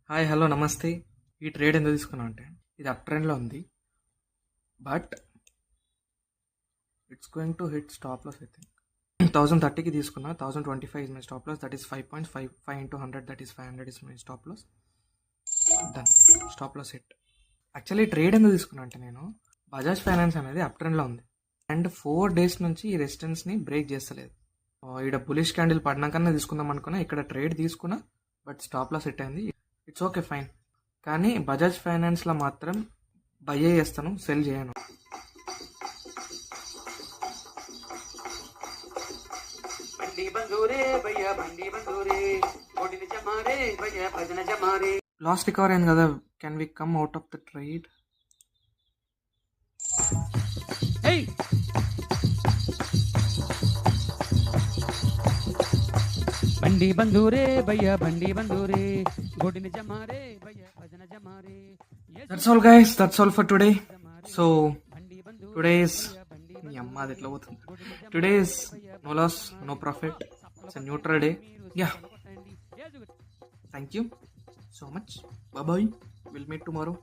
Hi hello నమస్తే. ఈ trade ఎందుకు తీసుకున్నా అంటే ఇది అప్ ట్రెండ్లో ఉంది, but it's going to hit stop loss. అయితే 1030కి తీసుకున్నా. 1025 is my stop loss, that is 5.55 into 100, that is 500 is my stop loss. Done, stop loss hit. Actually trade ఎందుకు తీసుకున్నా అంటే నేను బజాజ్ ఫైనాన్స్ అనేది అప్ ట్రెండ్లో ఉంది అండ్ 4 days నుంచి ఈ రెసిస్టెన్స్ని బ్రేక్ చేస్తలేదు. ఇక్కడ బులిష్ క్యాండిల్ పడినాకన్నా తీసుకుందాం అనుకున్నా, ఇక్కడ ట్రేడ్ తీసుకున్నా, బట్ స్టాప్ లాస్ హిట్ అయింది. It's okay, fine. కానీ బజాజ్ ఫైనాన్స్లో మాత్రం బై చేస్తాను, సెల్ చేయను. లాస్ట్ రికవర్ అయింది కదా, can we come out of the trade? బండి బందూరే భయ్యా బండి బందూరే గోడిని జమారే భయ్యా భజన జమారే. That's all guys, that's all for today. So today is మీ అమ్మ అది ఎట్లా పోతుంది. Today is no loss no profit, it's a neutral day. Yeah, thank you so much. Bye bye, will meet tomorrow.